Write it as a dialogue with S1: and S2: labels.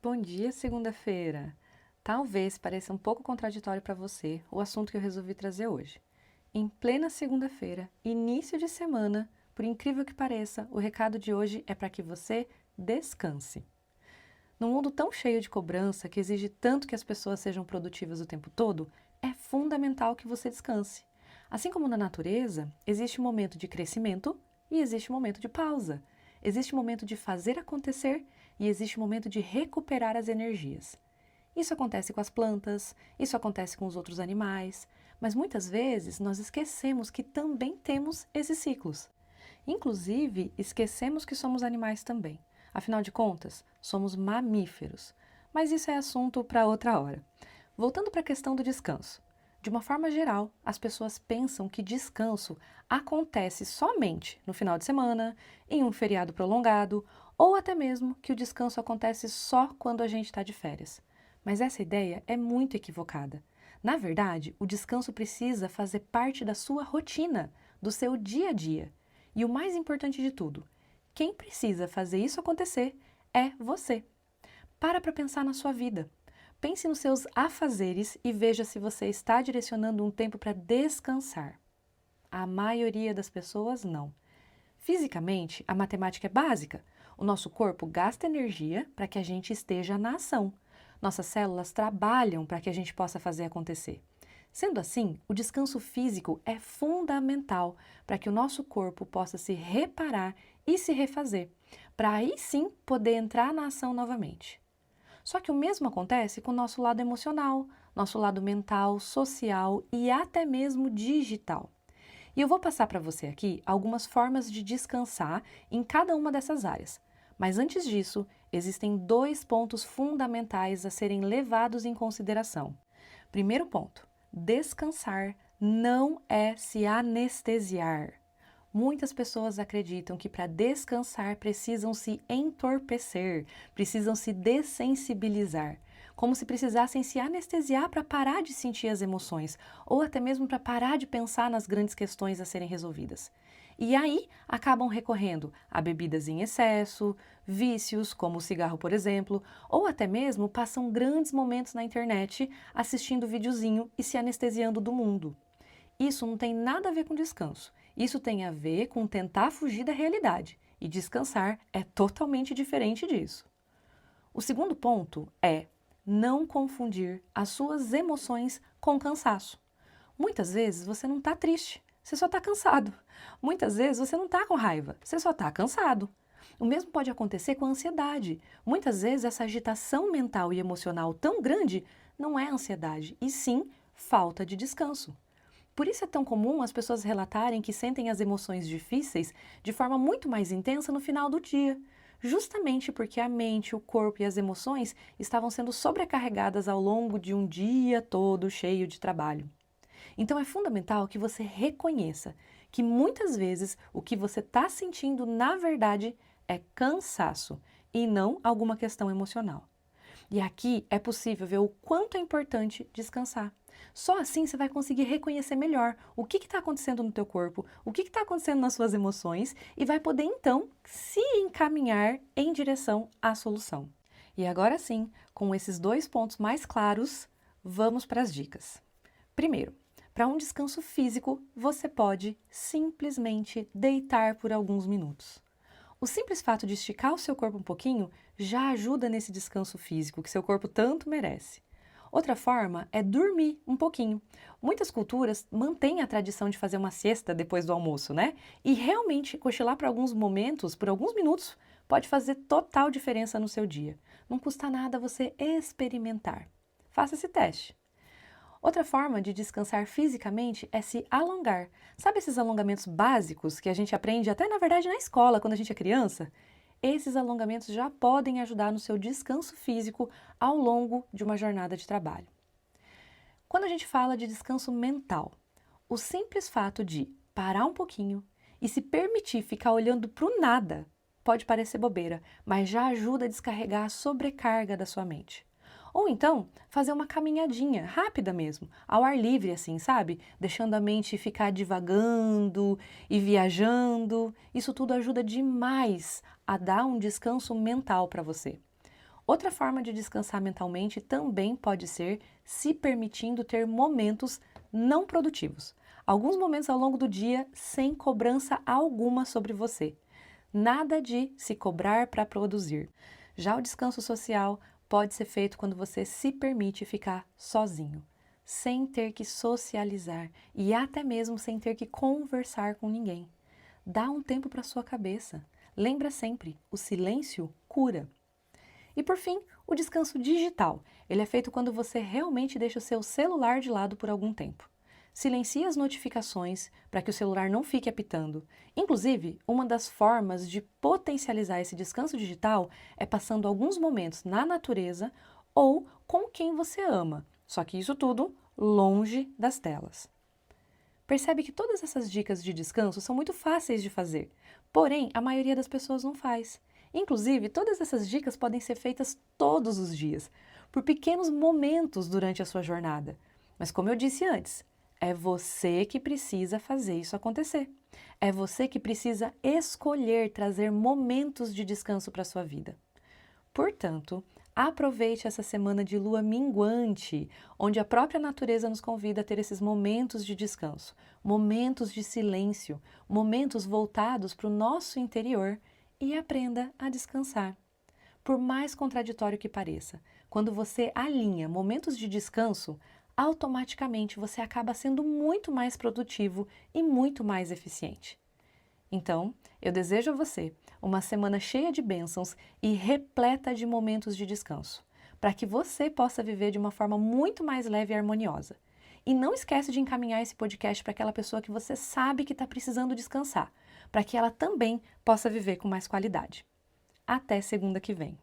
S1: Bom dia, segunda-feira! Talvez pareça um pouco contraditório para você o assunto que eu resolvi trazer hoje. Em plena segunda-feira, início de semana, por incrível que pareça, o recado de hoje é para que você descanse. Num mundo tão cheio de cobrança, que exige tanto que as pessoas sejam produtivas o tempo todo, é fundamental que você descanse. Assim como na natureza, existe um momento de crescimento e existe um momento de pausa. Existe um momento de fazer acontecer e existe um momento de recuperar as energias. Isso acontece com as plantas, isso acontece com os outros animais, mas muitas vezes nós esquecemos que também temos esses ciclos. Inclusive, esquecemos que somos animais também. Afinal de contas, somos mamíferos. Mas isso é assunto para outra hora. Voltando para a questão do descanso. De uma forma geral, as pessoas pensam que descanso acontece somente no final de semana, em um feriado prolongado, ou até mesmo que o descanso acontece só quando a gente está de férias. Mas essa ideia é muito equivocada. Na verdade, o descanso precisa fazer parte da sua rotina, do seu dia a dia. E o mais importante de tudo, quem precisa fazer isso acontecer é você. Para pensar na sua vida. Pense nos seus afazeres e veja se você está direcionando um tempo para descansar. A maioria das pessoas não. Fisicamente, a matemática é básica. O nosso corpo gasta energia para que a gente esteja na ação. Nossas células trabalham para que a gente possa fazer acontecer. Sendo assim, o descanso físico é fundamental para que o nosso corpo possa se reparar e se refazer, para aí sim poder entrar na ação novamente. Só que o mesmo acontece com o nosso lado emocional, nosso lado mental, social e até mesmo digital. E eu vou passar para você aqui algumas formas de descansar em cada uma dessas áreas. Mas antes disso, existem dois pontos fundamentais a serem levados em consideração. Primeiro ponto: descansar não é se anestesiar. Muitas pessoas acreditam que para descansar precisam se entorpecer, precisam se dessensibilizar, como se precisassem se anestesiar para parar de sentir as emoções, ou até mesmo para parar de pensar nas grandes questões a serem resolvidas. E aí acabam recorrendo a bebidas em excesso, vícios, como o cigarro, por exemplo, ou até mesmo passam grandes momentos na internet assistindo videozinho e se anestesiando do mundo. Isso não tem nada a ver com descanso. Isso tem a ver com tentar fugir da realidade. E descansar é totalmente diferente disso. O segundo ponto é não confundir as suas emoções com cansaço. Muitas vezes você não está triste, você só está cansado. Muitas vezes você não está com raiva, você só está cansado. O mesmo pode acontecer com a ansiedade. Muitas vezes essa agitação mental e emocional tão grande não é ansiedade, e sim falta de descanso. Por isso é tão comum as pessoas relatarem que sentem as emoções difíceis de forma muito mais intensa no final do dia, justamente porque a mente, o corpo e as emoções estavam sendo sobrecarregadas ao longo de um dia todo cheio de trabalho. Então é fundamental que você reconheça que muitas vezes o que você está sentindo na verdade é cansaço e não alguma questão emocional. E aqui é possível ver o quanto é importante descansar. Só assim você vai conseguir reconhecer melhor o que está acontecendo no teu corpo, o que está acontecendo nas suas emoções e vai poder então se encaminhar em direção à solução. E agora sim, com esses dois pontos mais claros, vamos para as dicas. Primeiro, para um descanso físico, você pode simplesmente deitar por alguns minutos. O simples fato de esticar o seu corpo um pouquinho já ajuda nesse descanso físico que seu corpo tanto merece. Outra forma é dormir um pouquinho. Muitas culturas mantêm a tradição de fazer uma siesta depois do almoço, né? E realmente cochilar por alguns momentos, por alguns minutos, pode fazer total diferença no seu dia. Não custa nada você experimentar. Faça esse teste. Outra forma de descansar fisicamente é se alongar. Sabe esses alongamentos básicos que a gente aprende até na verdade na escola quando a gente é criança? Esses alongamentos já podem ajudar no seu descanso físico ao longo de uma jornada de trabalho. Quando a gente fala de descanso mental, o simples fato de parar um pouquinho e se permitir ficar olhando para o nada pode parecer bobeira, mas já ajuda a descarregar a sobrecarga da sua mente. Ou então, fazer uma caminhadinha, rápida mesmo, ao ar livre assim, sabe? Deixando a mente ficar divagando e viajando. Isso tudo ajuda demais a dar um descanso mental para você. Outra forma de descansar mentalmente também pode ser se permitindo ter momentos não produtivos. Alguns momentos ao longo do dia sem cobrança alguma sobre você. Nada de se cobrar para produzir. Já o descanso social pode ser feito quando você se permite ficar sozinho, sem ter que socializar e até mesmo sem ter que conversar com ninguém. Dá um tempo para sua cabeça. Lembra sempre, o silêncio cura. E por fim, o descanso digital. Ele é feito quando você realmente deixa o seu celular de lado por algum tempo. Silencie as notificações para que o celular não fique apitando. Inclusive, uma das formas de potencializar esse descanso digital é passando alguns momentos na natureza ou com quem você ama. Só que isso tudo longe das telas. Percebe que todas essas dicas de descanso são muito fáceis de fazer, porém a maioria das pessoas não faz. Inclusive, todas essas dicas podem ser feitas todos os dias, por pequenos momentos durante a sua jornada. Mas como eu disse antes, é você que precisa fazer isso acontecer. É você que precisa escolher trazer momentos de descanso para a sua vida. Portanto, aproveite essa semana de lua minguante, onde a própria natureza nos convida a ter esses momentos de descanso, momentos de silêncio, momentos voltados para o nosso interior e aprenda a descansar. Por mais contraditório que pareça, quando você alinha momentos de descanso, automaticamente você acaba sendo muito mais produtivo e muito mais eficiente. Então, eu desejo a você uma semana cheia de bênçãos e repleta de momentos de descanso, para que você possa viver de uma forma muito mais leve e harmoniosa. E não esquece de encaminhar esse podcast para aquela pessoa que você sabe que está precisando descansar, para que ela também possa viver com mais qualidade. Até segunda que vem.